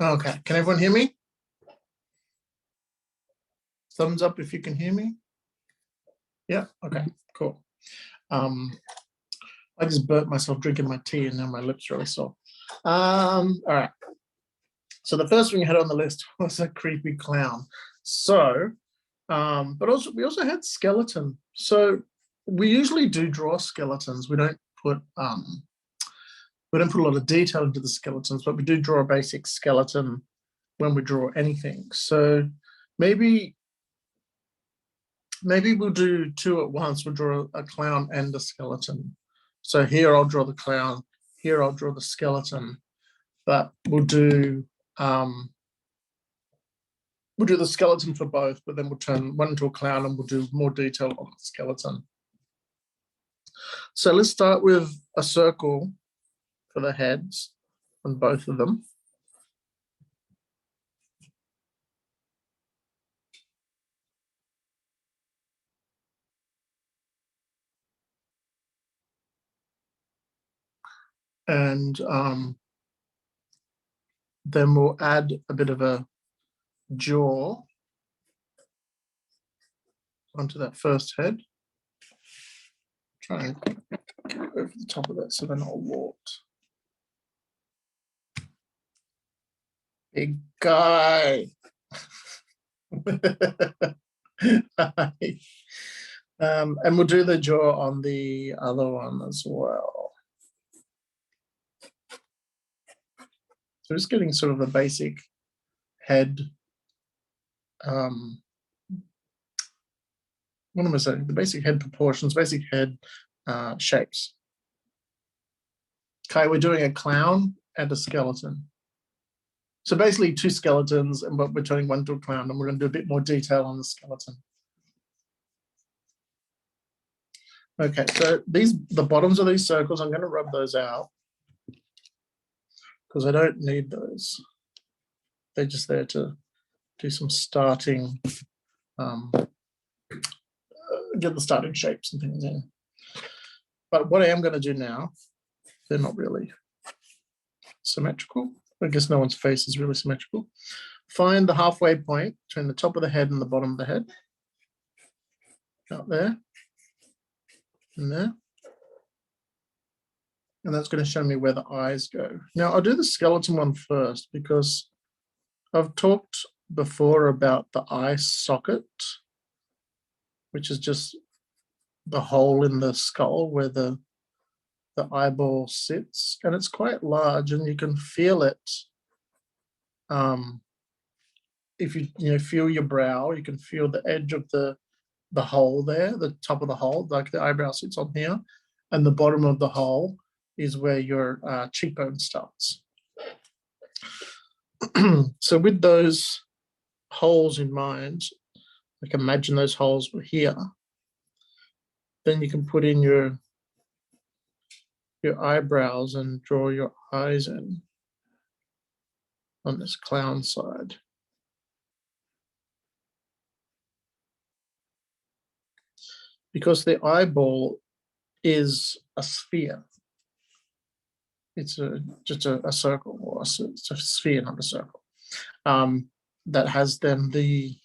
Okay, can everyone hear me? Thumbs up if you can hear me. Yeah, okay, cool. I just burnt myself drinking my tea and now my lips are really sore. All right. So the first thing we had on the list was a creepy clown. So, but also we also had skeleton. So we usually do draw skeletons. We don't put a lot of detail into the skeletons, but we do draw a basic skeleton when we draw anything. So maybe we'll do two at once. We'll draw a clown and a skeleton. So here I'll draw the clown, here I'll draw the skeleton, but we'll do the skeleton for both, but then we'll turn one into a clown and we'll do more detail on the skeleton. So let's start with a circle for the heads on both of them. And then we'll add a bit of a jaw onto that first head. Try and get over the top of that so they're not warped. Big guy. And we'll do the jaw on the other one as well. So just getting sort of a basic head. What am I saying? The basic head proportions, basic head shapes. Okay, we're doing a clown and a skeleton. So basically two skeletons, and we're turning one to a clown, and we're going to do a bit more detail on the skeleton. Okay, so the bottoms of these circles, I'm going to rub those out because I don't need those. They're just there to do some starting, get the starting shapes and things in. But what I am going to do now, they're not really symmetrical. I guess no one's face is really symmetrical. Find the halfway point between the top of the head and the bottom of the head. Out there. And there. And that's going to show me where the eyes go. Now I'll do the skeleton one first because I've talked before about the eye socket, which is just the hole in the skull where the eyeball sits, and it's quite large and you can feel it. If you feel your brow, you can feel the edge of the hole there, the top of the hole, like the eyebrow sits on here, and the bottom of the hole is where your cheekbone starts. So with those holes in mind, like imagine those holes were here, then you can put in your eyebrows and draw your eyes in on this clown side. Because the eyeball is a sphere. It's just a circle, or it's a sphere, not a circle. That has then the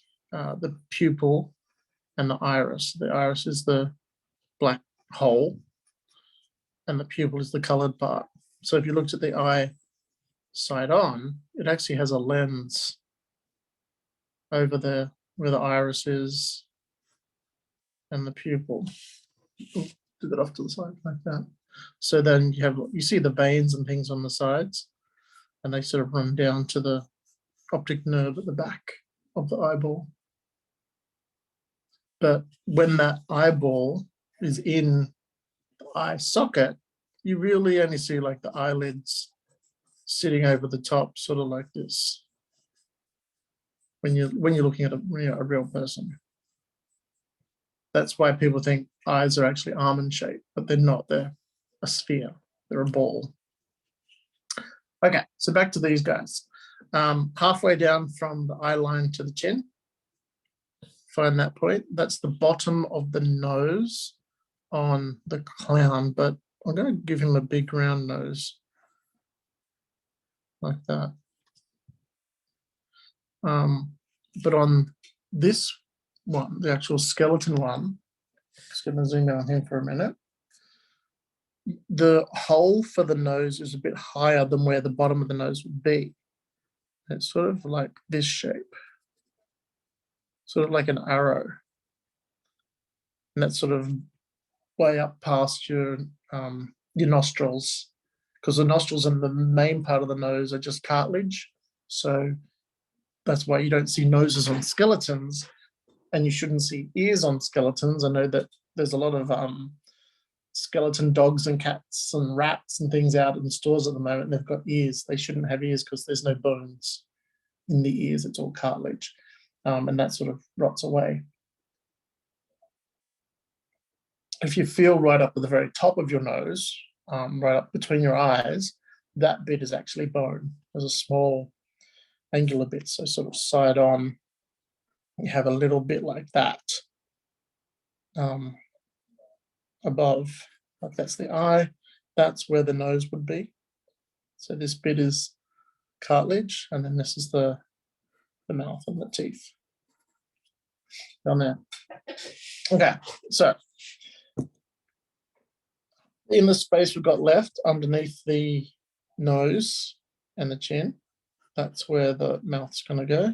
pupil and the iris. The iris is the black hole, and the pupil is the colored part. So if you looked at the eye side on, it actually has a lens over there where the iris is and the pupil. Do that off to the side like that. So then you see the veins and things on the sides, and they sort of run down to the optic nerve at the back of the eyeball. But when that eyeball is in the eye socket, you really only see like the eyelids sitting over the top, sort of like this, when you're looking at a real person. That's why people think eyes are actually almond shaped, but they're not. They're a sphere. They're a ball. Okay, so back to these guys. Halfway down from the eye line to the chin, find that point. That's the bottom of the nose on the clown, but I'm going to give him a big round nose like that. But on this one, the actual skeleton one, just going to zoom out on him for a minute. The hole for the nose is a bit higher than where the bottom of the nose would be. It's sort of like this shape, sort of like an arrow. And that's sort of way up past your nostrils, because the nostrils and the main part of the nose are just cartilage. So that's why you don't see noses on skeletons, and you shouldn't see ears on skeletons. I know that there's a lot of skeleton dogs and cats and rats and things out in stores at the moment. They've got ears. They shouldn't have ears because there's no bones in the ears. It's all cartilage, and that sort of rots away. If you feel right up at the very top of your nose, right up between your eyes, that bit is actually bone. There's a small angular bit, so sort of side on, you have a little bit like that above, like that's the eye, that's where the nose would be. So this bit is cartilage, and then this is the mouth and the teeth down there. Okay, so in the space we've got left underneath the nose and the chin, that's where the mouth's going to go,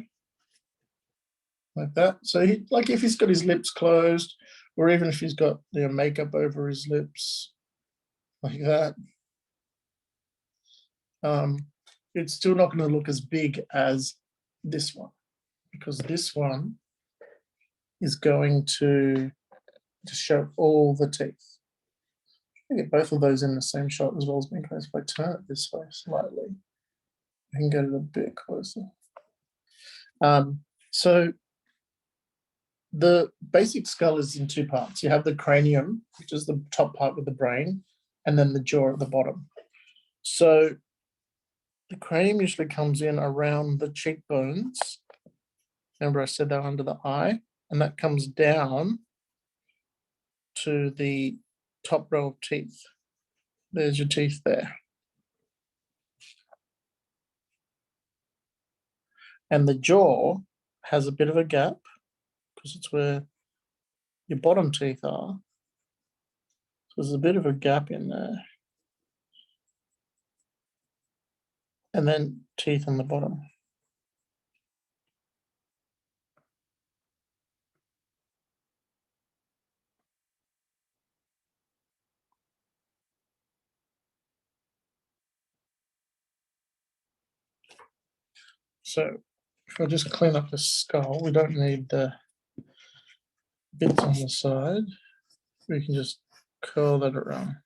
like that. So he, like if he's got his lips closed, or even if he's got makeup over his lips, like that, it's still not going to look as big as this one, because this one is going to show all the teeth. I get both of those in the same shot as well as being close. If I turn it this way slightly, I can get it a bit closer. So the basic skull is in two parts. You have the cranium, which is the top part with the brain, and then the jaw at the bottom. So the cranium usually comes in around the cheekbones. Remember I said that under the eye, and that comes down to the top row of teeth. There's your teeth there. And the jaw has a bit of a gap because it's where your bottom teeth are. So there's a bit of a gap in there. And then teeth on the bottom. So if I just clean up the skull, we don't need the bits on the side. We can just curl that around.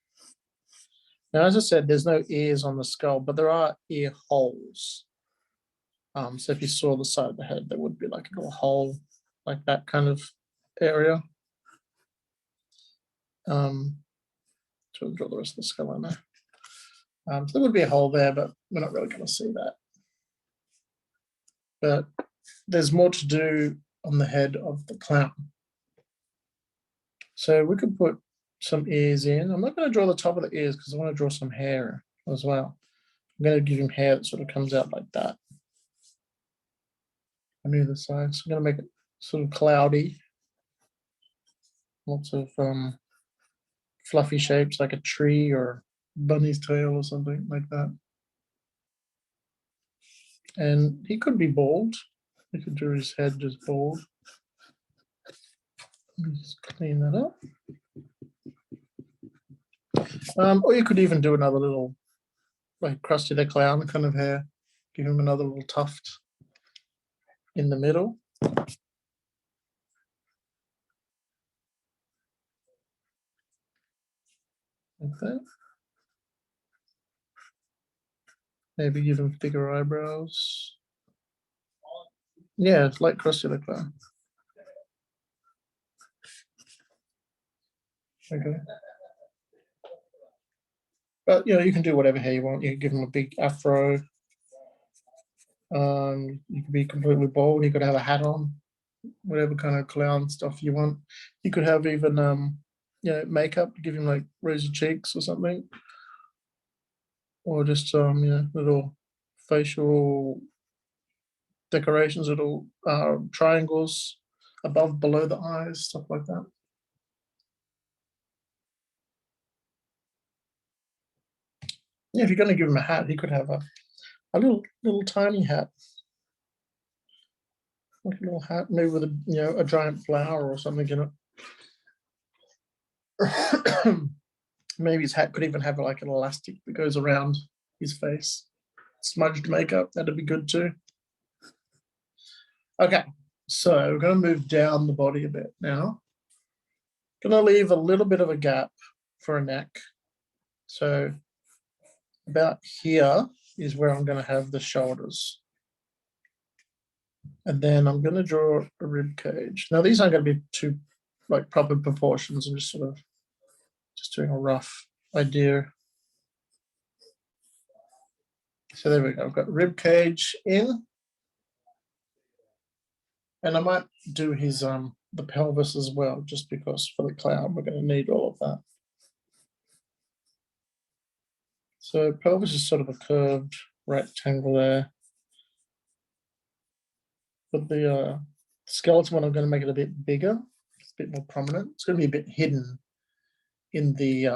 Now, as I said, there's no ears on the skull, but there are ear holes. So if you saw the side of the head, there would be like a little hole, like that kind of area. To draw the rest of the skull in there. So there would be a hole there, but we're not really going to see that. But there's more to do on the head of the clown. So we could put some ears in. I'm not going to draw the top of the ears because I want to draw some hair as well. I'm going to give him hair that sort of comes out like that on either side. So I'm going to make it sort of cloudy. Lots of fluffy shapes like a tree or bunny's tail or something like that. And he could be bald. We could do his head just bald. Just clean that up. Or you could even do another little, like Krusty the Clown kind of hair. Give him another little tuft in the middle. Like that. Maybe give him bigger eyebrows. Yeah, it's like Krusty the Clown. Okay. But you can do whatever hair you want. You can give him a big afro. You could be completely bald. You could have a hat on, whatever kind of clown stuff you want. You could have even makeup to give him like rosy cheeks or something, or just little facial decorations, little triangles above, below the eyes, stuff like that. Yeah, if you're going to give him a hat, he could have a little tiny hat, like a little hat, maybe with a giant flower or something in it. Maybe his hat could even have like an elastic that goes around his face. Smudged makeup, that'd be good too. Okay, so we're going to move down the body a bit now. Going to leave a little bit of a gap for a neck. So about here is where I'm going to have the shoulders. And then I'm going to draw a rib cage. Now these aren't going to be too like proper proportions. I'm just sort of just doing a rough idea. So there we go. I've got rib cage in. And I might do his the pelvis as well, just because for the clown we're going to need all of that. So pelvis is sort of a curved rectangle there. But the skeleton one, I'm going to make it a bit bigger. It's a bit more prominent. It's going to be a bit hidden in the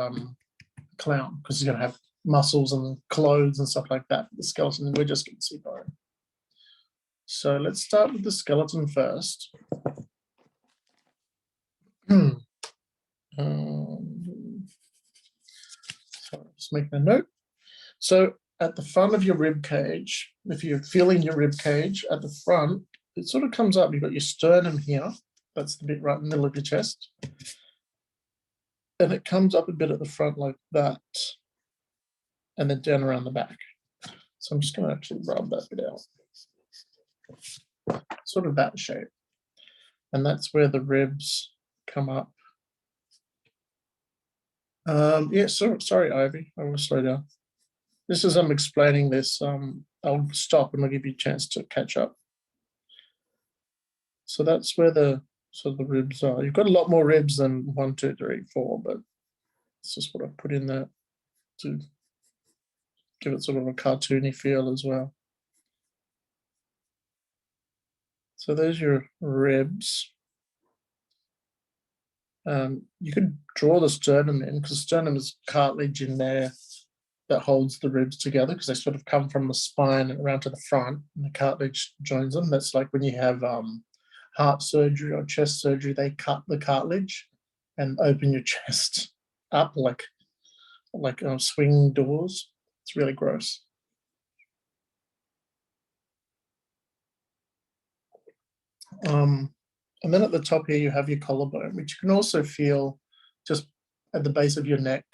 clown because he's going to have muscles and clothes and stuff like that. The skeleton, we're just going to see bone. So let's start with the skeleton first. Sorry, just making a note. So at the front of your rib cage, if you're feeling your rib cage at the front, it sort of comes up. You've got your sternum here. That's the bit right in the middle of your chest. And it comes up a bit at the front like that. And then down around the back. So I'm just going to actually rub that bit out. Sort of that shape. And that's where the ribs come up. Yeah, sorry, Ivy. I will slow down. This is I'm explaining this. I'll stop and I'll give you a chance to catch up. So that's where the ribs are. You've got a lot more ribs than 1, 2, 3, 4, but it's just what I put in there to give it sort of a cartoony feel as well. So there's your ribs. You could draw the sternum in because sternum is cartilage in there that holds the ribs together because they sort of come from the spine and around to the front and the cartilage joins them. That's like when you have heart surgery or chest surgery, they cut the cartilage and open your chest up like swinging doors. It's really gross. And then at the top here, you have your collarbone, which you can also feel just at the base of your neck.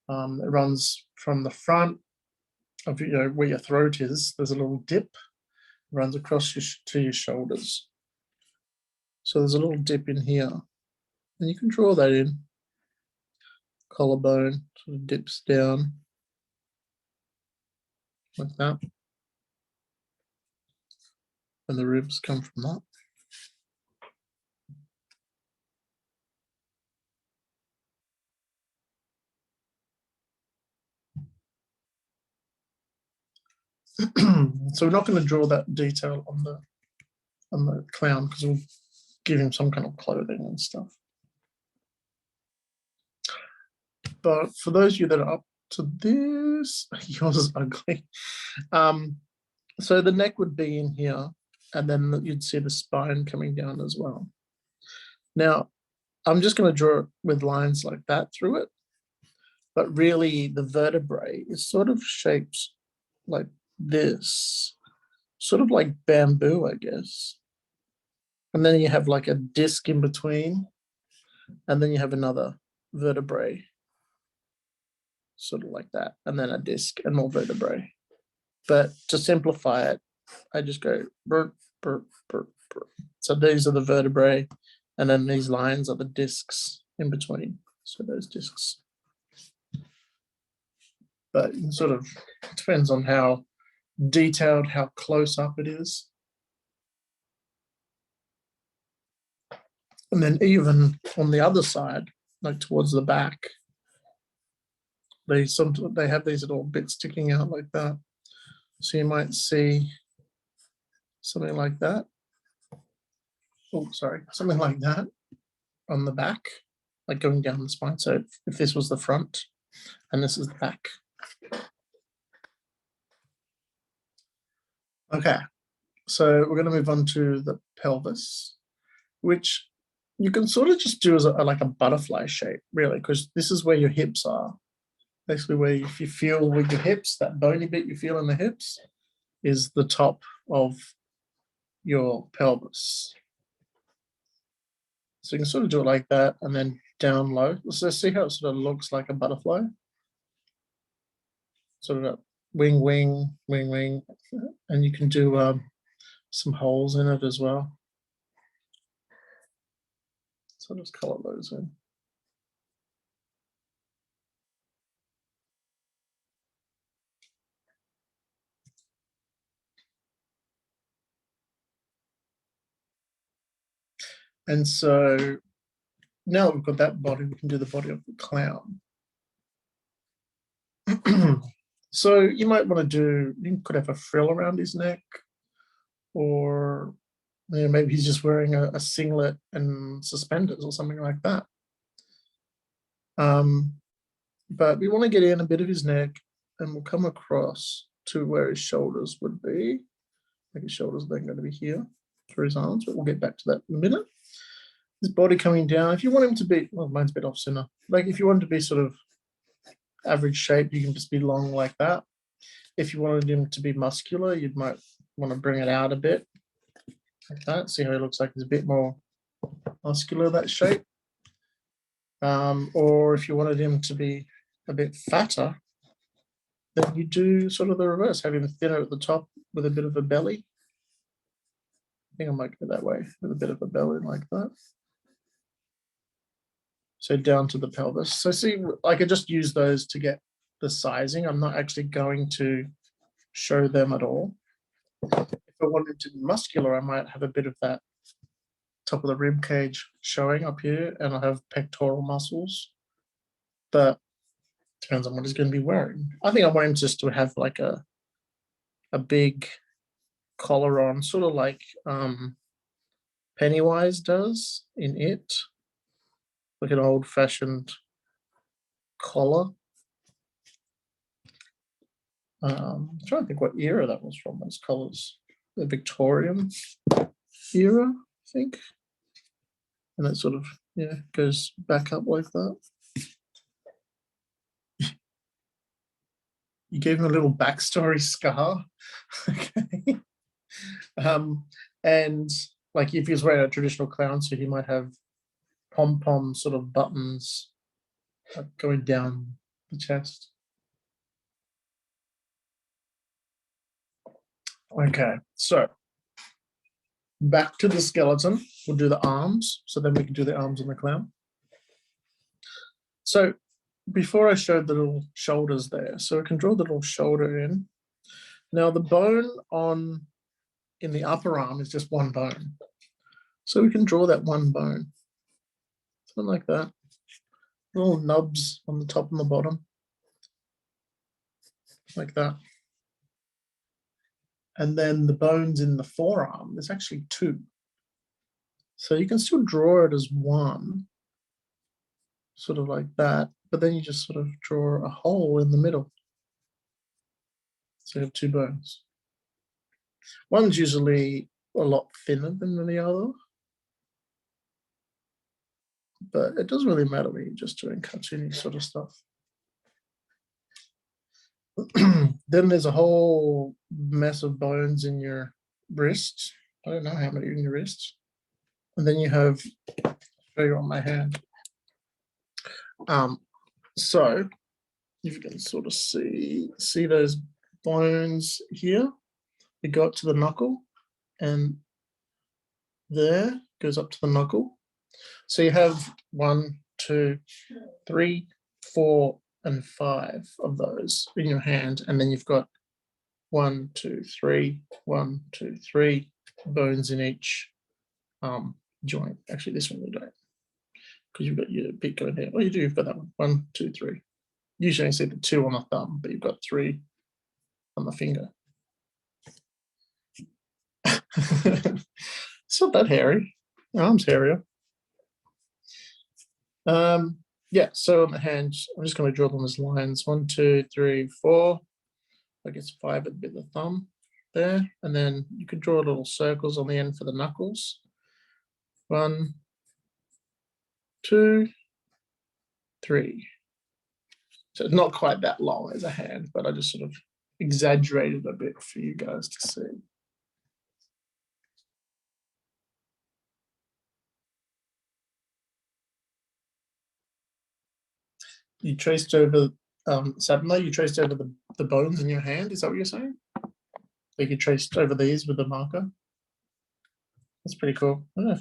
It runs from the front of where your throat is. There's a little dip. It runs across to your shoulders. So there's a little dip in here. And you can draw that in. Collarbone sort of dips down like that. And the ribs come from that. So we're not going to draw that detail on the clown because we'll give him some kind of clothing and stuff. But for those of you that are up to this, yours is ugly. So the neck would be in here, and then you'd see the spine coming down as well. Now, I'm just going to draw it with lines like that through it, but really the vertebrae is sort of shaped like this, sort of like bamboo, I guess. And then you have like a disc in between, and then you have another vertebrae, sort of like that, and then a disc and more vertebrae. But to simplify it, I just go burp, burp, burp, burp. So these are the vertebrae, and then these lines are the discs in between. So those discs. But it sort of depends on how detailed, how close up it is. And then even on the other side, like towards the back, they have these little bits sticking out like that. So you might see something like that. Oh, sorry, something like that on the back, like going down the spine. So if this was the front and this is the back. Okay, so we're going to move on to the pelvis, which you can sort of just do as like a butterfly shape, really, because this is where your hips are. Basically, where if you feel with your hips, that bony bit you feel in the hips is the top of your pelvis. So you can sort of do it like that and then down low. So see how it sort of looks like a butterfly? Sort of wing, wing, wing, wing. And you can do some holes in it as well. So I'll just color those in. And so now that we've got that body, we can do the body of the clown. So you might want to do, you could have a frill around his neck, or maybe he's just wearing a singlet and suspenders or something like that. But we want to get in a bit of his neck, and we'll come across to where his shoulders would be. Like his shoulders then going to be here for his arms, but we'll get back to that in a minute. His body coming down. If you want him to be, well, mine's a bit off center. Like if you want him to be sort of average shape, you can just be long like that. If you wanted him to be muscular, you might want to bring it out a bit like that. See how he looks like he's a bit more muscular, that shape. Or if you wanted him to be a bit fatter, then you do sort of the reverse, have him thinner at the top with a bit of a belly. I think I might go that way, with a bit of a belly like that. So down to the pelvis. So see, I could just use those to get the sizing. I'm not actually going to show them at all. If I wanted to be muscular, I might have a bit of that top of the rib cage showing up here, and I have pectoral muscles. But depends on what he's going to be wearing. I think I want him just to have like a big collar on, sort of like Pennywise does in It, like an old-fashioned collar. I'm trying to think what era that was from, those collars. The Victorian era, I think. And that sort of, yeah, goes back up like that. You gave him a little backstory scar. Okay. And like if he was wearing a traditional clown suit, he might have pom-pom sort of buttons going down the chest. Okay, so back to the skeleton. We'll do the arms, so then we can do the arms on the clown. So before I showed the little shoulders there, so I can draw the little shoulder in. Now the bone in the upper arm is just one bone. So we can draw that one bone. Something like that. Little nubs on the top and the bottom. Like that. And then the bones in the forearm, there's actually two. So you can still draw it as one, sort of like that, but then you just sort of draw a hole in the middle. So you have two bones. One's usually a lot thinner than the other, but it doesn't really matter when you're just doing cartoony sort of stuff. Then there's a whole mess of bones in your wrists. I don't know how many are in your wrists. And then you have, I'll show you on my hand. So you can sort of see those bones here. They go up to the knuckle, and there goes up to the knuckle. So you have 1, 2, 3, 4, and 5 of those in your hand, and then you've got 1, 2, 3, 1, 2, 3 bones in each joint. Actually, this one you don't, because you've got your bit going here. Oh, you do. You've got that one. 1, 2, 3. Usually, I see the 2 on the thumb, but you've got 3 on the finger. It's not that hairy. My arm's hairier. Yeah, so on the hands, I'm just going to draw them as lines. 1, 2, 3, 4. I guess 5 would be the thumb there. And then you could draw little circles on the end for the knuckles. 1, 2, 3. So it's not quite that long as a hand, but I just sort of exaggerated a bit for you guys to see. You traced over, Sadler, you traced over the bones in your hand. Is that what you're saying? Like you traced over these with the marker? That's pretty cool. At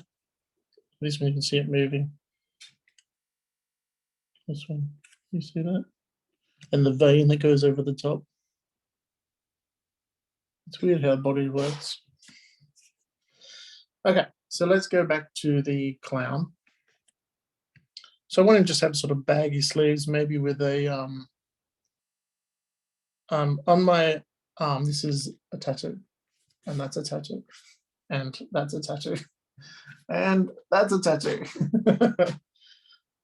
least when you can see it moving. This one, you see that? And the vein that goes over the top. It's weird how body works. Okay, so let's go back to the clown. So I want to just have sort of baggy sleeves, maybe with a on my arm. This is a tattoo, and that's a tattoo, and that's a tattoo, and that's a tattoo.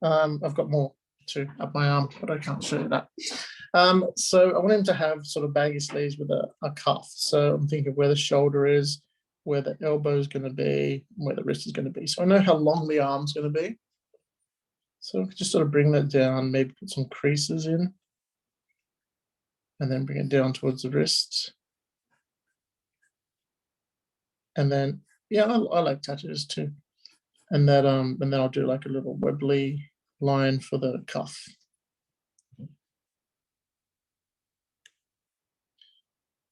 I've got more too up my arm, but I can't show you that. So I want him to have sort of baggy sleeves with a cuff. So I'm thinking of where the shoulder is, where the elbow is going to be, where the wrist is going to be. So I know how long the arm's going to be. So just sort of bring that down, maybe put some creases in, and then bring it down towards the wrist. And then, yeah, I like tattoos too. And that and then I'll do like a little wibbly line for the cuff.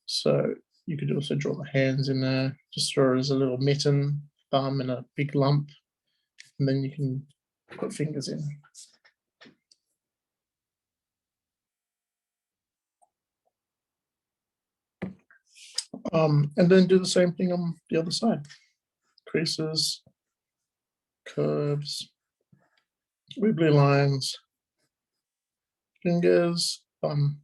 So you could also draw the hands in there, just draw as a little mitten, thumb, and a big lump, and then you can put fingers in. And then do the same thing on the other side. Creases, curves, wibbly lines, fingers, thumb.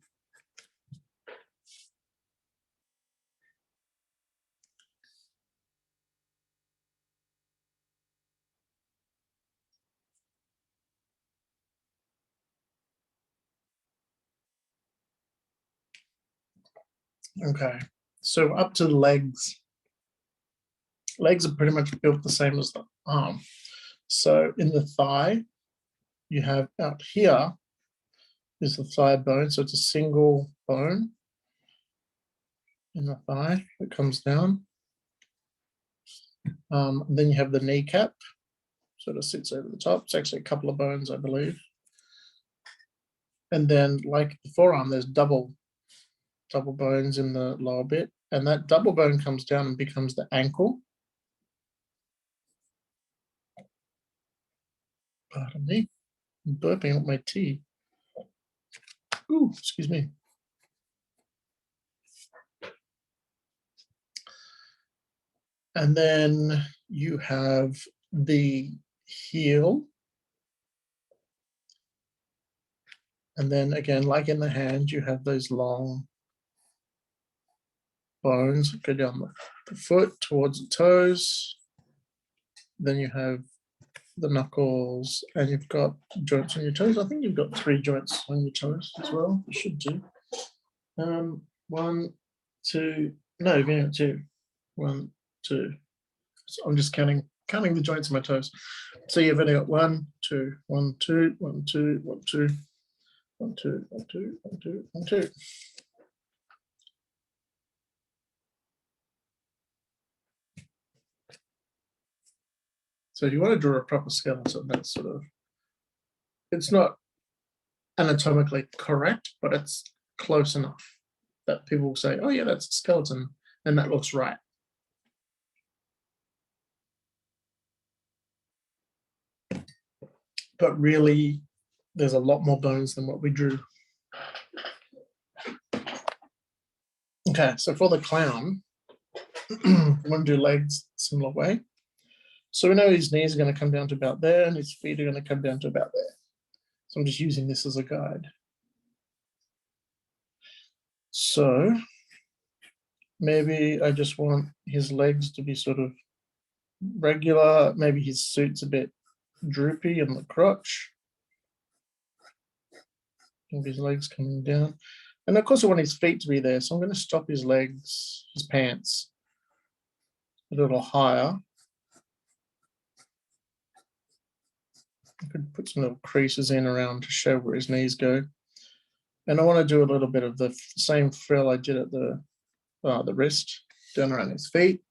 Okay, so up to the legs. Legs are pretty much built the same as the arm. So in the thigh, you have out here is the thigh bone. So it's a single bone in the thigh that comes down. Then you have the kneecap, sort of sits over the top. It's actually a couple of bones, I believe. And then, like the forearm, there's double bones in the lower bit, and that double bone comes down and becomes the ankle. Pardon me, I'm burping up my tea. Ooh, excuse me. And then you have the heel. And then again, like in the hand, you have those long bones that go down the foot towards the toes. Then you have the knuckles, and you've got joints on your toes. I think you've got 3 joints on your toes as well. You should do. 1, 2. No, you've only got 2. 1, 2. So I'm just counting the joints on my toes. So you've only got 1, 2, 1, 2, 1, 2, 1, 2, 1, 2, 1, 2, 1, 2, 1, 2. So if you want to draw a proper skeleton, that's sort of, it's not anatomically correct, but it's close enough that people will say, oh yeah, that's a skeleton, and that looks right. But really, there's a lot more bones than what we drew. Okay, so for the clown, I'm going to do legs similar way. So we know his knees are going to come down to about there, and his feet are going to come down to about there. So I'm just using this as a guide. So maybe I just want his legs to be sort of regular. Maybe his suit's a bit droopy in the crotch. Maybe his legs coming down. And of course I want his feet to be there. So I'm going to stop his legs, his pants a little higher. I could put some little creases in around to show where his knees go. And I want to do a little bit of the same frill I did at the wrist, down around his feet.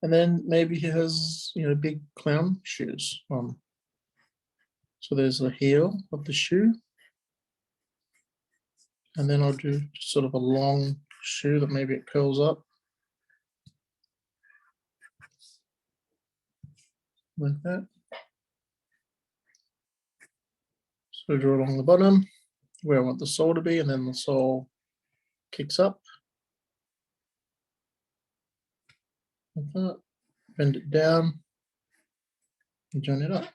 And then maybe he has, big clown shoes on. So there's the heel of the shoe. And then I'll do sort of a long shoe that maybe it curls up. Like that. So draw along the bottom where I want the sole to be, and then the sole kicks up. Like that. Bend it down and join it up.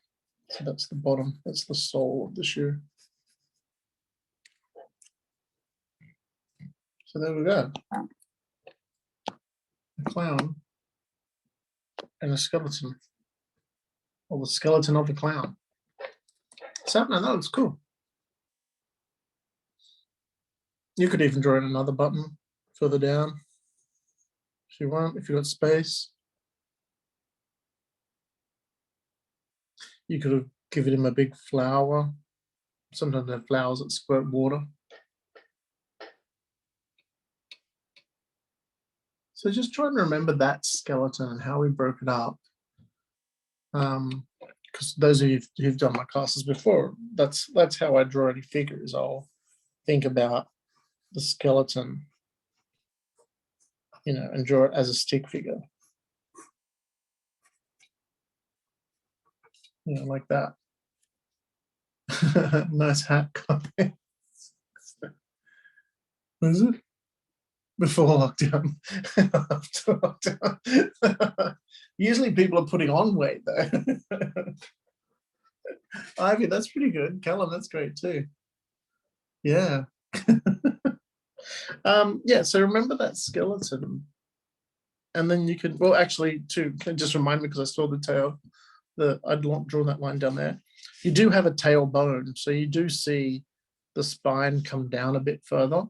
So that's the bottom, that's the sole of the shoe. So there we go. A clown and a skeleton, or the skeleton of a clown. So no, that looks cool. You could even draw in another button further down if you want, if you've got space. You could have given him a big flower. Sometimes they have flowers that squirt water. So just trying to remember that skeleton and how we broke it up. Because those of you who've done my classes before, that's how I draw any figures. I'll think about the skeleton, and draw it as a stick figure. Like that. Nice hat copy. What is it? Before lockdown. After lockdown. Usually people are putting on weight though. Ivy, that's pretty good. Callum, that's great too. Yeah. Yeah, so remember that skeleton. And then you can, well, actually, just remind me, because I saw the tail, I'd draw that line down there. You do have a tailbone, so you do see the spine come down a bit further.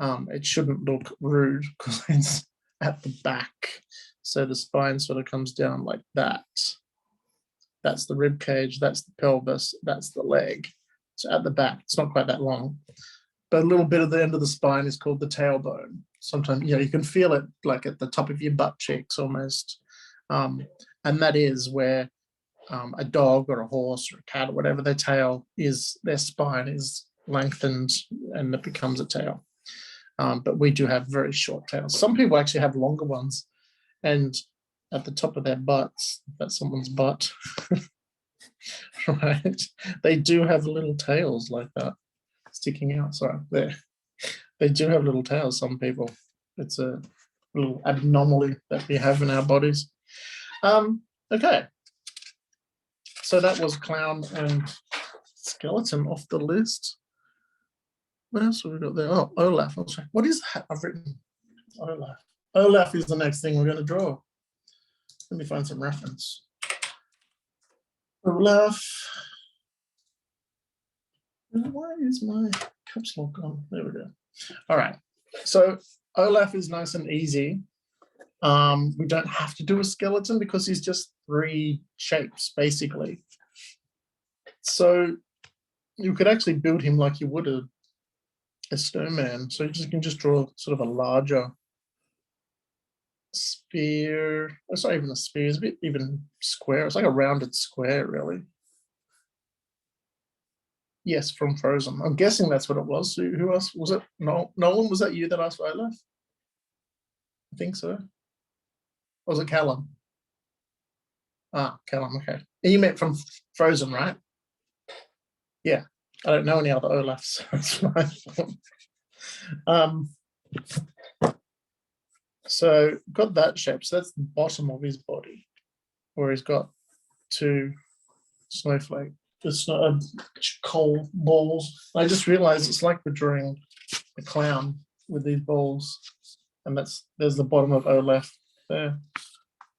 It shouldn't look rude because it's at the back. So the spine sort of comes down like that. That's the rib cage, that's the pelvis, that's the leg. So at the back, it's not quite that long. But a little bit of the end of the spine is called the tailbone. Sometimes, you can feel it like at the top of your butt cheeks almost. And that is where a dog or a horse or a cat or whatever, their spine is lengthened and it becomes a tail. But we do have very short tails. Some people actually have longer ones, and at the top of their butts, that's someone's butt, right? They do have little tails like that sticking out. Sorry, there. They do have little tails, some people. It's a little anomaly that we have in our bodies. Okay. So that was clown and skeleton off the list. What else have we got there? Oh, Olaf. What is that? I've written Olaf. Olaf is the next thing we're going to draw. Let me find some reference. Olaf. Why is my caps lock on? There we go. All right. So Olaf is nice and easy. We don't have to do a skeleton because he's just 3 shapes, basically. So you could actually build him like you would a snowman. So you can just draw sort of a larger sphere. It's not even a sphere, it's a bit even square. It's like a rounded square, really. Yes, from Frozen. I'm guessing that's what it was. So who else was it? Nolan, was that you that asked for Olaf? I think so. Or was it Callum? Ah, Callum, okay. And you meant from Frozen, right? Yeah. I don't know any other Olafs. That's fine. So got that shape. So that's the bottom of his body, where he's got 2 coal balls. I just realized it's like we're drawing a clown with these balls, and there's the bottom of Olaf there.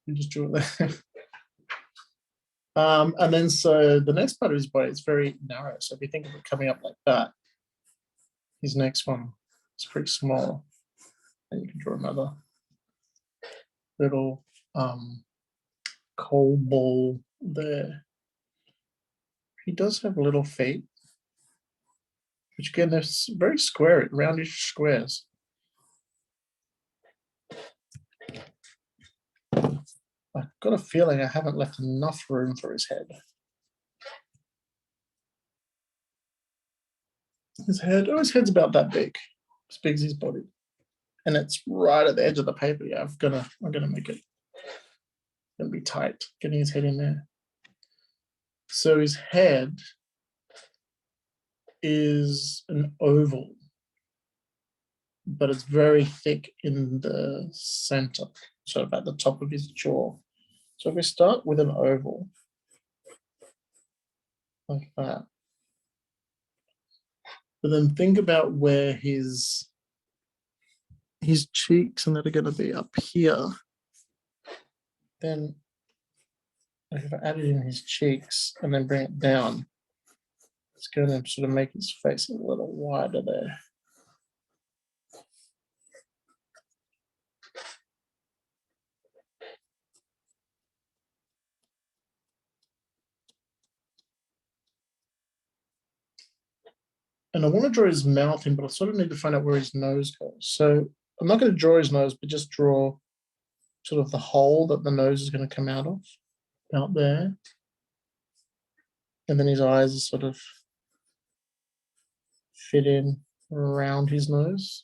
You just drew it there. And then so the next part of his body is very narrow. So if you think of it coming up like that, his next one is pretty small. And you can draw another little coal ball there. He does have little feet, which again, they're very square, roundish squares. I've got a feeling I haven't left enough room for his head. His head's about that big, as big as his body. And it's right at the edge of the paper. Yeah, I'm gonna make it. It's gonna be tight, getting his head in there. So his head is an oval, but it's very thick in the center, sort of at the top of his jaw. So if we start with an oval, like that, but then think about where his cheeks and that are going to be up here, then if I added in his cheeks and then bring it down, it's going to sort of make his face a little wider there. And I want to draw his mouth in, but I sort of need to find out where his nose goes. So I'm not going to draw his nose, but just draw sort of the hole that the nose is going to come out of, out there. And then his eyes are sort of fit in around his nose.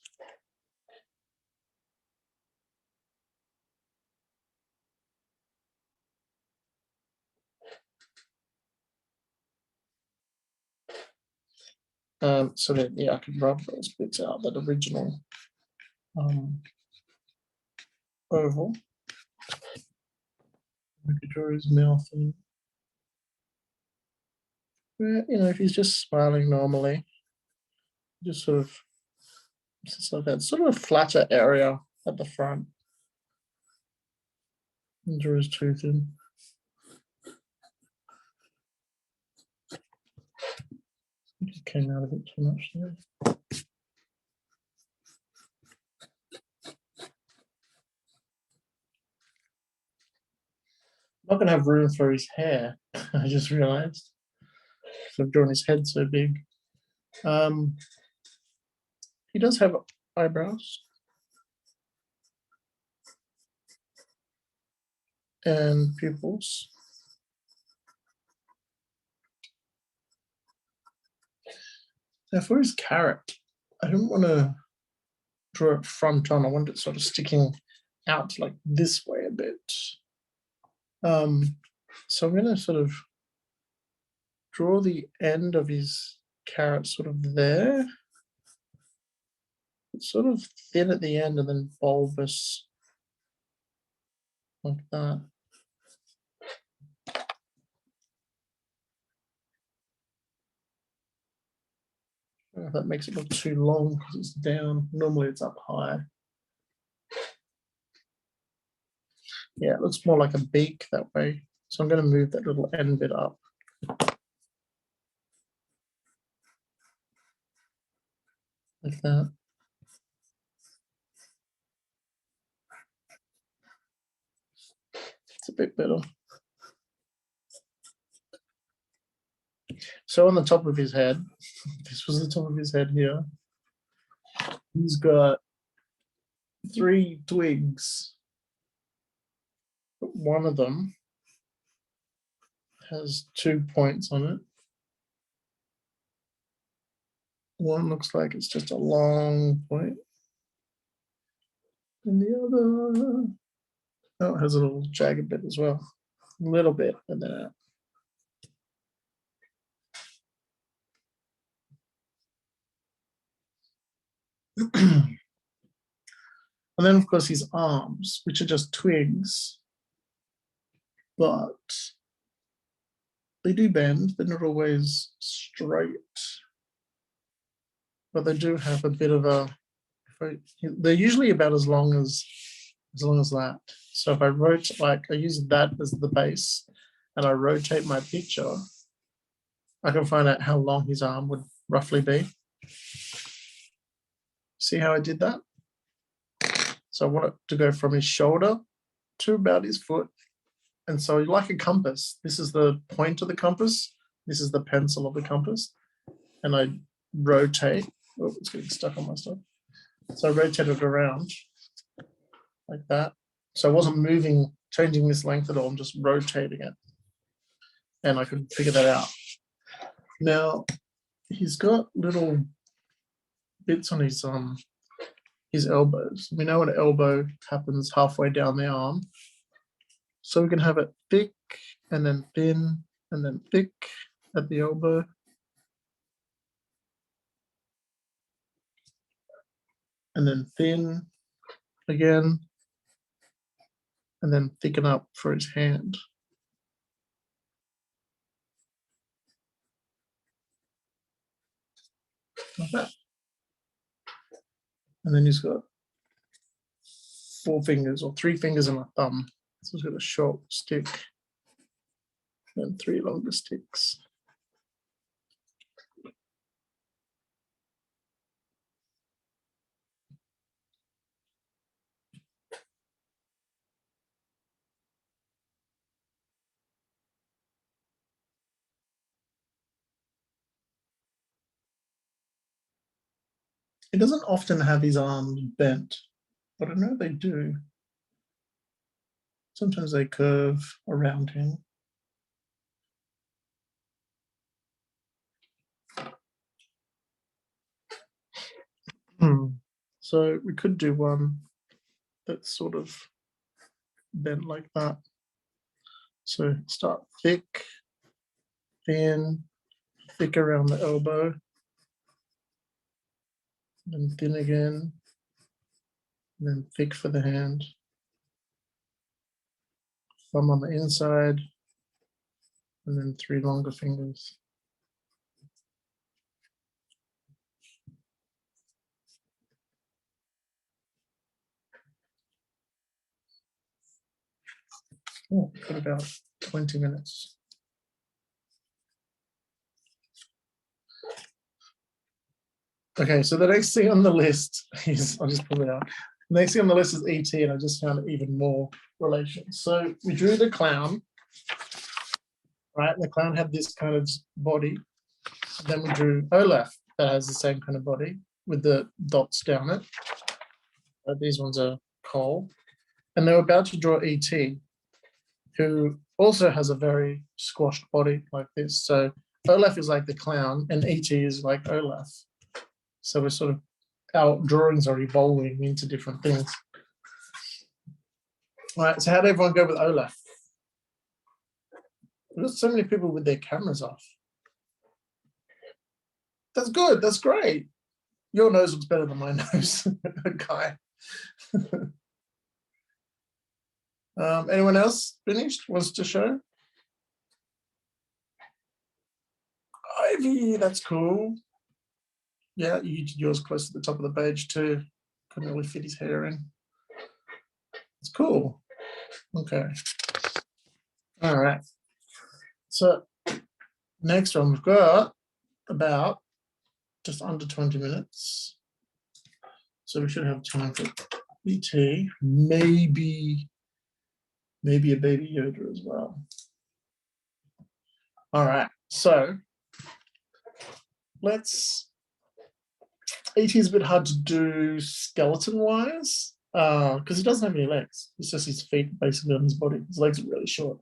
So that, yeah, I can rub those bits out, that original oval. We could draw his mouth in. You know, if he's just smiling normally, just sort of, just like that, sort of a flatter area at the front. And draw his tooth in. It came out a bit too much there. I'm not going to have room for his hair. I just realized. So I've drawn his head so big. He does have eyebrows and pupils. Now for his carrot, I don't want to draw it front on. I want it sort of sticking out like this way a bit. So I'm going to sort of draw the end of his carrot sort of there. It's sort of thin at the end and then bulbous like that. That makes it look too long because it's down. Normally it's up high. Yeah, it looks more like a beak that way. So I'm going to move that little end bit up. Like that. It's a bit better. So on the top of his head, this was the top of his head here, he's got 3 twigs. But one of them has 2 points on it. One looks like it's just a long point. And the other, oh, it has a little jagged bit as well. A little bit, and then out. And then, of course, his arms, which are just twigs, but they do bend. They're not always straight, but they do have a bit of a they're usually about as long as that. So if I rotate, like I use that as the base and I rotate my picture, I can find out how long his arm would roughly be. See how I did that? So I want it to go from his shoulder to about his foot. And so like a compass, this is the point of the compass. This is the pencil of the compass. And I rotate. Oh, it's getting stuck on my stuff. So I rotate it around like that. So I wasn't moving, changing this length at all. I'm just rotating it. And I could figure that out. Now, he's got little bits on his elbows. We know an elbow happens halfway down the arm. So we can have it thick and then thin and then thick at the elbow. And then thin again. And then thicken up for his hand. Like that. And then he's got 4 fingers or 3 fingers and a thumb. So he's got a short stick and 3 longer sticks. He doesn't often have his arms bent, but I know they do. Sometimes they curve around him. So we could do one that's sort of bent like that. So start thick, thin, thick around the elbow, then thin again, and then thick for the hand. Thumb on the inside, and then 3 longer fingers. Oh, got about 20 minutes. Okay, so the next thing on the list is, I'll just pull it out. The next thing on the list is ET, and I just found even more relations. So we drew the clown, right? The clown had this kind of body. Then we drew Olaf, that has the same kind of body with the dots down it. These ones are coal. And they were about to draw ET, who also has a very squashed body like this. So Olaf is like the clown and ET is like Olaf. So we're sort of, our drawings are evolving into different things. All right, so how did everyone go with Olaf? There's so many people with their cameras off. That's good, that's great. Your nose looks better than my nose, Guy. Anyone else finished, wants to show? Ivy, that's cool. Yeah, you did yours close to the top of the page too. Couldn't really fit his hair in. It's cool. Okay. All right. So next one, we've got about just under 20 minutes. So we should have time for ET, maybe a baby Yoda as well. All right. So ET is a bit hard to do skeleton-wise because he doesn't have any legs. It's just his feet basically on his body. His legs are really short.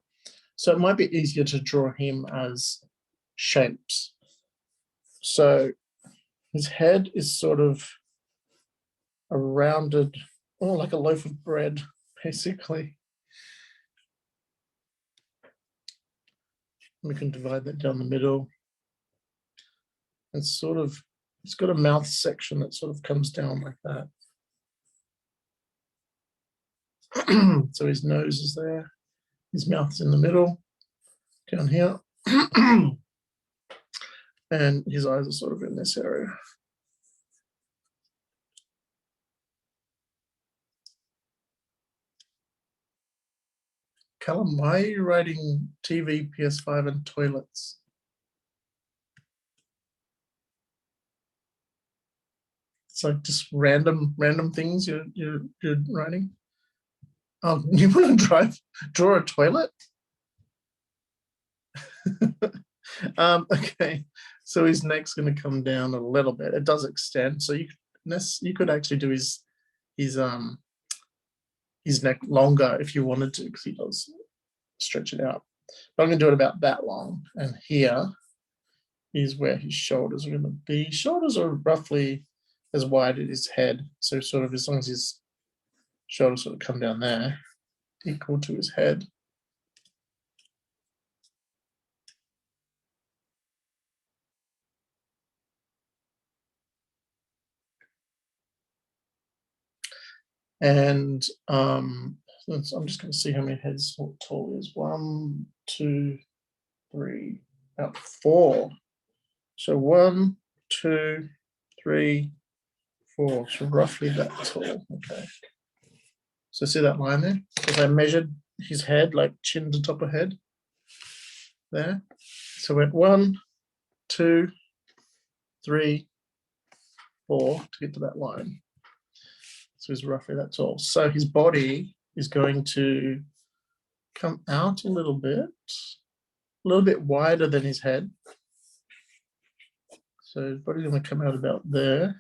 So it might be easier to draw him as shapes. So his head is sort of a rounded, like a loaf of bread, basically. We can divide that down the middle. It's sort of, it's got a mouth section that sort of comes down like that. So his nose is there. His mouth's in the middle, down here. And his eyes are sort of in this area. Callum, why are you writing TV, PS5, and toilets? It's like just random things you're writing. Oh, you want to draw a toilet? Okay, so his neck's going to come down a little bit. It does extend, so you could actually do his neck longer if you wanted to, because he does stretch it out. But I'm going to do it about that long, and here is where his shoulders are going to be. His shoulders are roughly as wide as his head, so sort of as long as his shoulders sort of come down there, equal to his head. And I'm just going to see how many heads tall he is. 1, 2, 3, about 4. So 1, 2, 3, 4. So roughly that tall. Okay. So see that line there? Because I measured his head, like chin to top of head. There. So went 1, 2, 3, 4 to get to that line. So he's roughly that tall. So his body is going to come out a little bit wider than his head. So his body's going to come out about there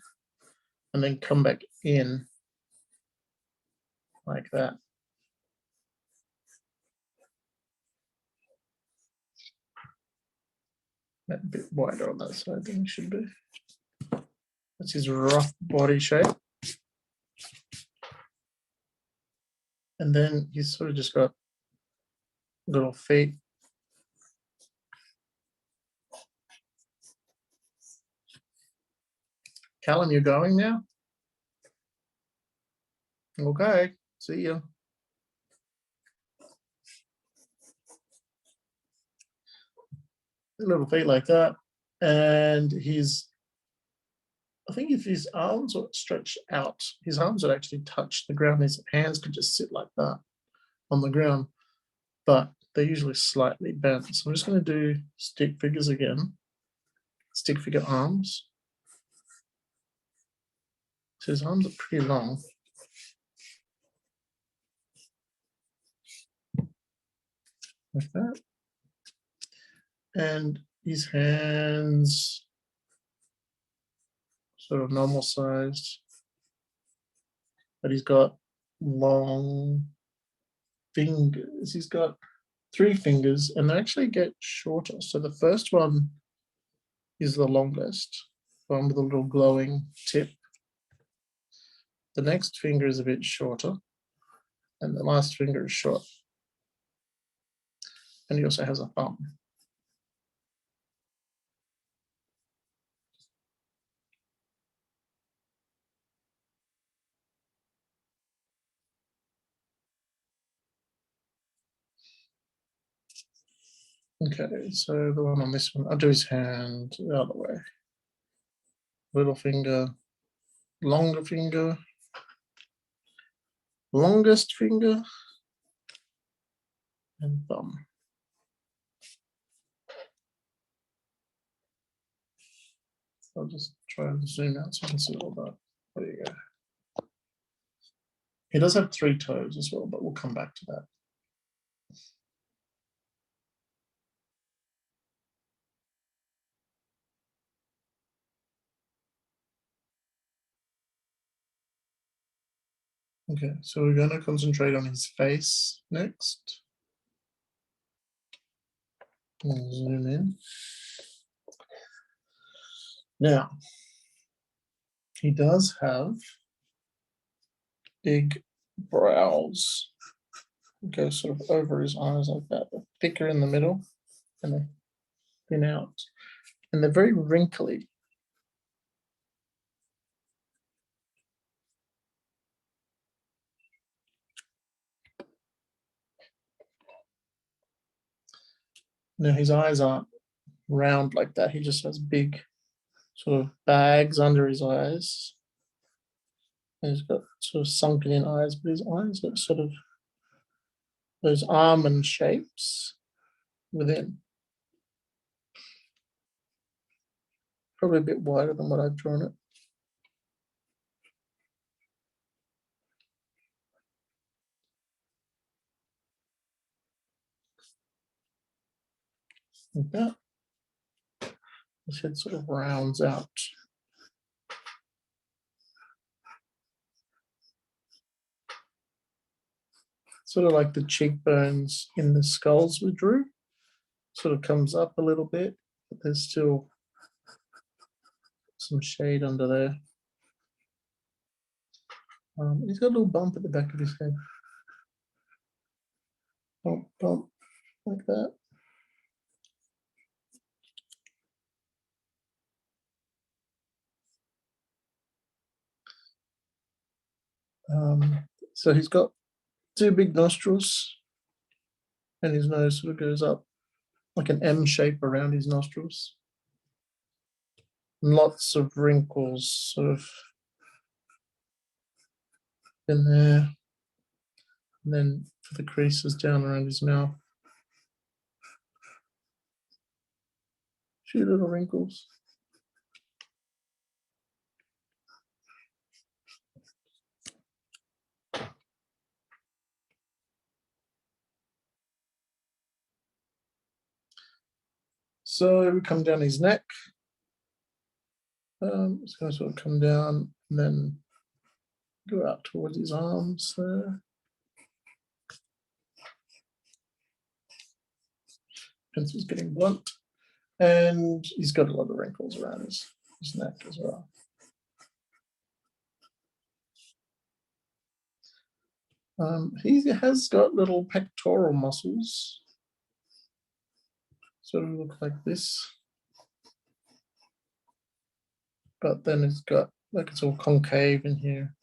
and then come back in like that. A bit wider on that side than it should be. That's his rough body shape. And then he's sort of just got little feet. Callum, you're going now? Okay, see you. Little feet like that. And I think if his arms were stretched out, his arms would actually touch the ground. His hands could just sit like that on the ground, but they're usually slightly bent. So I'm just going to do stick figures again. Stick figure arms. So his arms are pretty long. Like that. And his hands sort of normal sized, but he's got long fingers. He's got 3 fingers, and they actually get shorter. So the first one is the longest, one with a little glowing tip. The next finger is a bit shorter, and the last finger is short. And he also has a thumb. Okay, so the one on this one, I'll do his hand the other way. Little finger, longer finger, longest finger, and thumb. I'll just try and zoom out so you can see all that. There you go. He does have 3 toes as well, but we'll come back to that. Okay, so we're going to concentrate on his face next. We'll zoom in. Now, he does have big brows. Go sort of over his eyes like that. They're thicker in the middle and they thin out. And they're very wrinkly. Now his eyes aren't round like that. He just has big sort of bags under his eyes. And he's got sort of sunken in eyes, but his eyes are sort of those almond shapes within. Probably a bit wider than what I've drawn it. Like that. This head sort of rounds out. Sort of like the cheekbones in the skulls we drew. Sort of comes up a little bit, but there's still some shade under there. He's got a little bump at the back of his head. Bump, bump, like that. So he's got two big nostrils, and his nose sort of goes up like an M shape around his nostrils. And lots of wrinkles sort of in there. And then for the creases down around his mouth. Few little wrinkles. So we come down his neck. It's going to sort of come down and then go out towards his arms there. Pencil's getting blunt. And he's got a lot of wrinkles around his neck as well. He has got little pectoral muscles. Sort of look like this. But then it's got, like it's all concave in here.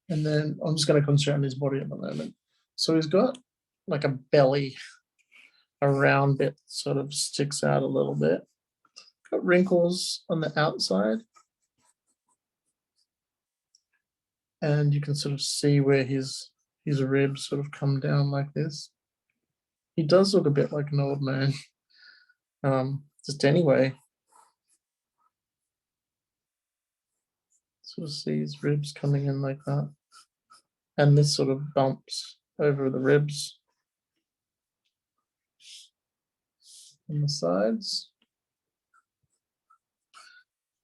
And then I'm just going to concentrate on his body at the moment. So he's got like a belly, a round bit sort of sticks out a little bit. Got wrinkles on the outside. And you can sort of see where his ribs sort of come down like this. He does look a bit like an old man. Just anyway. Sort of see his ribs coming in like that. And this sort of bumps over the ribs on the sides.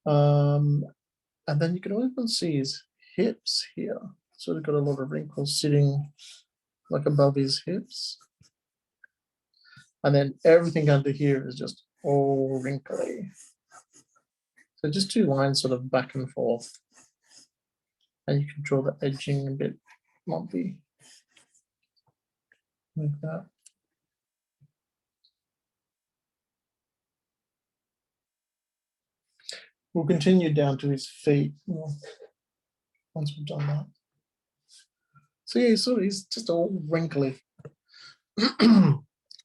And then you can even see his hips here. Sort of got a lot of wrinkles sitting like above his hips. And then everything under here is just all wrinkly. So just two lines sort of back and forth. And you can draw the edging a bit lumpy. Like that. We'll continue down to his feet once we've done that. So yeah, he's just all wrinkly.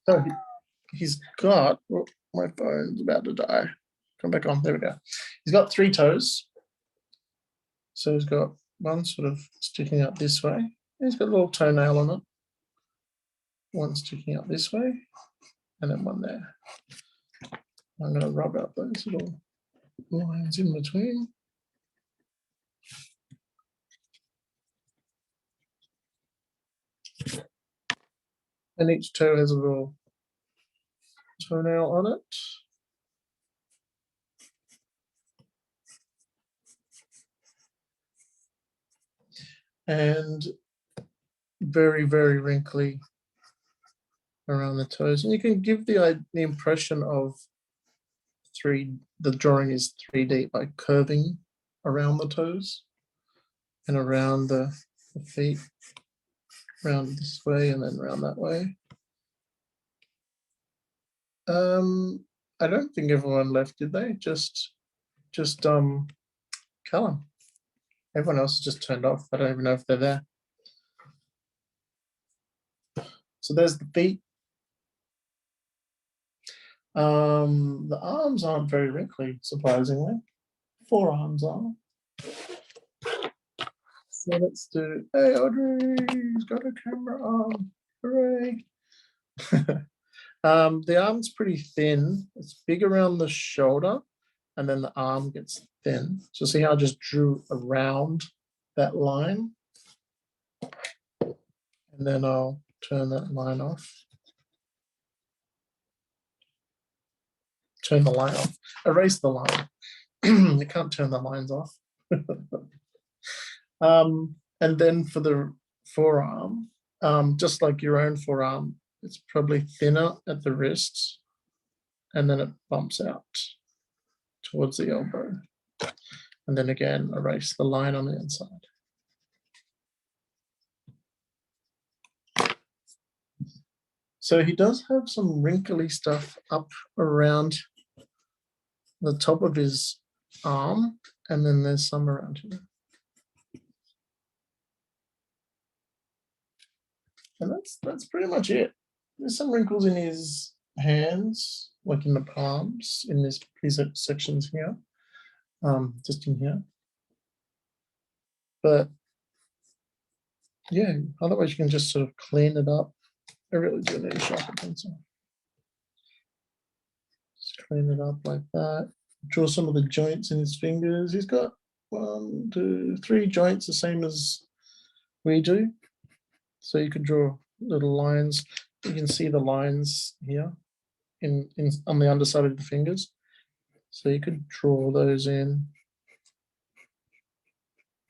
So he's got, oh, my phone's about to die. Come back on, there we go. He's got 3 toes. So he's got one sort of sticking up this way. He's got a little toenail on it. One sticking up this way, and then one there. I'm going to rub out those little lines in between. And each toe has a little toenail on it. And very, very wrinkly around the toes. And you can give the impression of the drawing is 3D by curving around the toes and around the feet, around this way and then around that way. I don't think everyone left, did they? Just Callum. Everyone else just turned off. I don't even know if they're there. So there's the feet. The arms aren't very wrinkly, surprisingly. Forearms are. So let's do, hey, Audrey's got a camera on, hooray. The arm's pretty thin. It's big around the shoulder, and then the arm gets thin. So see how I just drew around that line? And then I'll turn that line off. Turn the line off. Erase the line. You can't turn the lines off. And then for the forearm, just like your own forearm, it's probably thinner at the wrists, and then it bumps out towards the elbow. And then again, erase the line on the inside. So he does have some wrinkly stuff up around the top of his arm, and then there's some around here. And that's pretty much it. There's some wrinkles in his hands, like in the palms, in these sections here, just in here. But yeah, otherwise you can just sort of clean it up. I really do need a sharper pencil. Just clean it up like that. Draw some of the joints in his fingers. He's got 1, 2, 3 joints, the same as we do. So you could draw little lines. You can see the lines here on the underside of the fingers. So you could draw those in.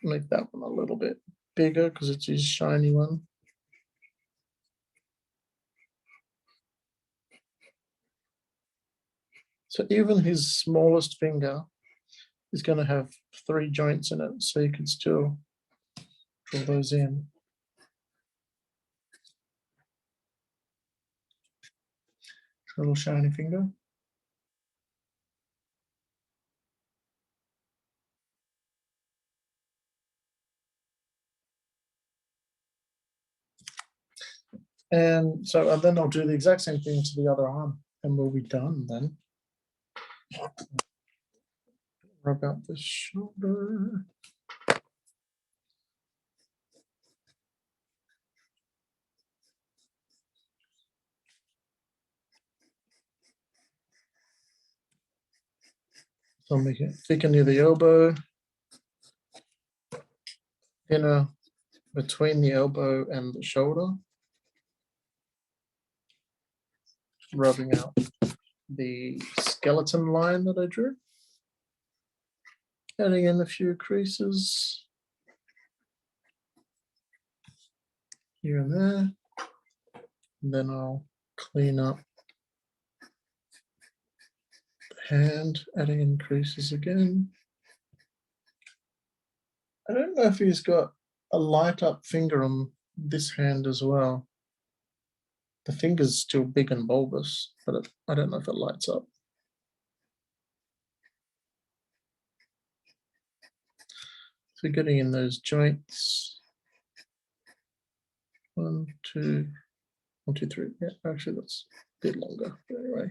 Make that one a little bit bigger because it's his shiny one. So even his smallest finger is going to have 3 joints in it, so you can still draw those in. Little shiny finger. And so and then I'll do the exact same thing to the other arm, and we'll be done then. Rub out the shoulder. So I'll make it thicker near the elbow, thinner between the elbow and the shoulder. Rubbing out the skeleton line that I drew. Adding in a few creases here and there. And then I'll clean up the hand, adding in creases again. I don't know if he's got a light up finger on this hand as well. The finger's still big and bulbous, but I don't know if it lights up. So getting in those joints. 1, 2, 1, 2, 3. Yeah, actually that's a bit longer, but anyway.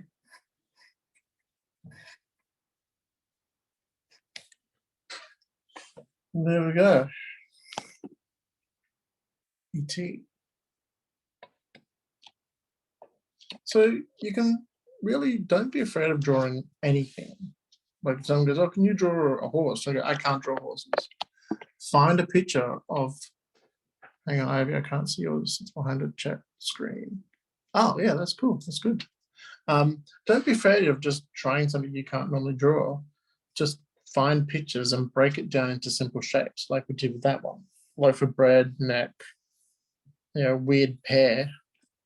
And there we go. ET. So you can really, don't be afraid of drawing anything. Like someone goes, oh, can you draw a horse? I go, I can't draw horses. Find a picture of, hang on, Ivy, I can't see yours, it's behind a chat screen. Oh yeah, that's cool, that's good. Don't be afraid of just trying something you can't normally draw. Just find pictures and break it down into simple shapes, like we did with that one. Loaf of bread, neck, you know, weird pear,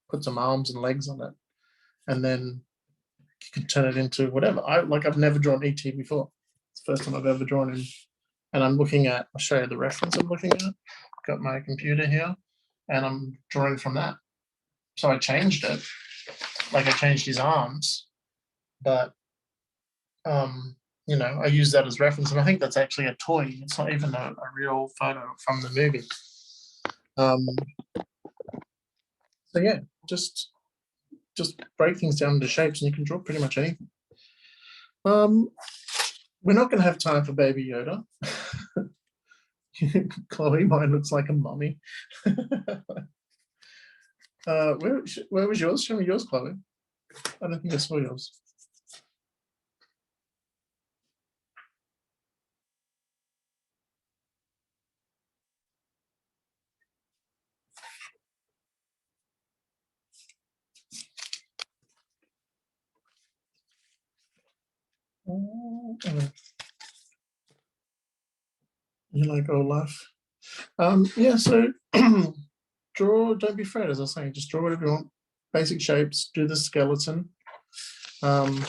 put some arms and legs on it, and then you can turn it into whatever. I've never drawn ET before. It's the first time I've ever drawn him. And I'm looking at, I'll show you the reference I'm looking at. Got my computer here, and I'm drawing from that. So I changed it, like I changed his arms, but you know, I use that as reference, and I think that's actually a toy. It's not even a real photo from the movie. So yeah, just break things down into shapes, and you can draw pretty much anything. We're not going to have time for Baby Yoda. Chloe, mine looks like a mummy. Where was yours? Show me yours, Chloe. I don't think I saw yours. You like Olaf? Yeah, so draw, don't be afraid, as I was saying, just draw whatever you want. Basic shapes, do the skeleton. And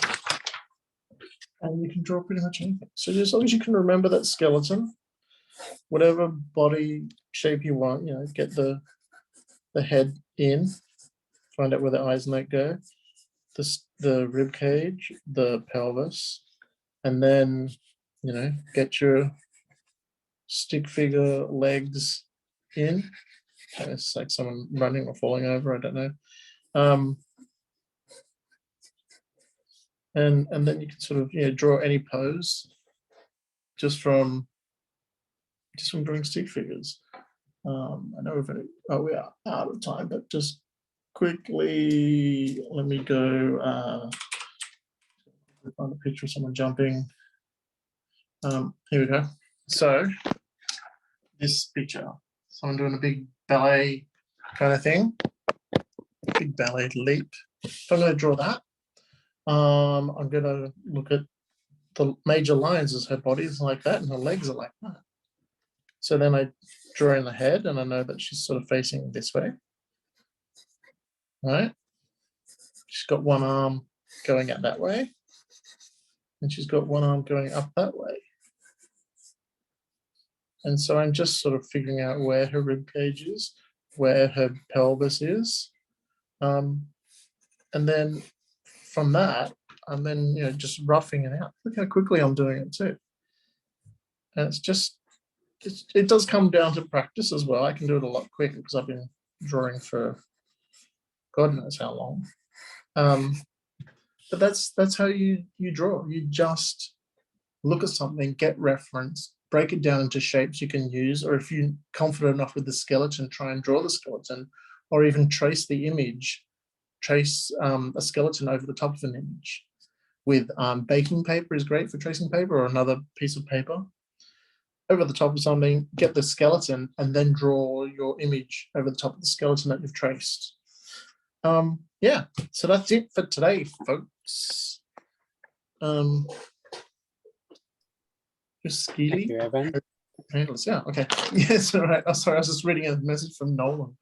you can draw pretty much anything. So as long as you can remember that skeleton, whatever body shape you want, you know, get the head in, find out where the eyes might go, the rib cage, the pelvis, and then, you know, get your stick figure legs in. It's like someone running or falling over, I don't know. And then you can sort of, you know, draw any pose just from drawing stick figures. I know we are out of time, but just quickly, let me go find a picture of someone jumping. Here we go. So this picture, someone doing a big ballet kind of thing, big ballet leap. So I'm going to draw that. I'm going to look at the major lines as her body is like that and her legs are like that. So then I draw in the head and I know that she's sort of facing this way. Right? She's got one arm going out that way. And she's got one arm going up that way. And so I'm just sort of figuring out where her rib cage is, where her pelvis is. And then from that, I'm then, you know, just roughing it out. Look how quickly I'm doing it too. And it's just, it does come down to practice as well. I can do it a lot quicker because I've been drawing for God knows how long. But that's how you draw. You just look at something, get reference, break it down into shapes you can use, or if you're confident enough with the skeleton, try and draw the skeleton, or even trace the image, trace a skeleton over the top of an image. With baking paper is great for tracing paper, or another piece of paper. Over the top of something, get the skeleton, and then draw your image over the top of the skeleton that you've traced. Yeah, so that's it for today, folks. You're skeely. Thank you, Evan. Yeah, okay. Yes, all right. Oh, sorry, I was just reading a message from Nolan.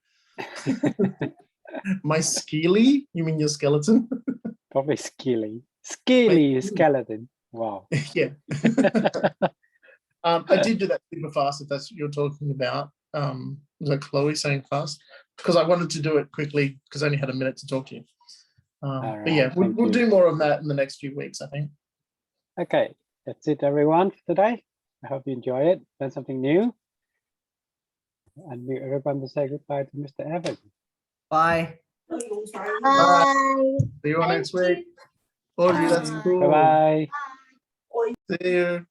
My skeely? You mean your skeleton? Probably skilly. Skilly skeleton. Wow. Yeah. I did do that super fast, if that's what you're talking about. Was that Chloe saying fast? Because I wanted to do it quickly because I only had a minute to talk to you. But yeah, we'll do more of that in the next few weeks, I think. Okay, that's it, everyone, for today. I hope you enjoy it, learn something new. And everyone to say goodbye to Mr. Evan. Bye. Bye. See you all next week. Oh, that's cool. Bye-bye. See you.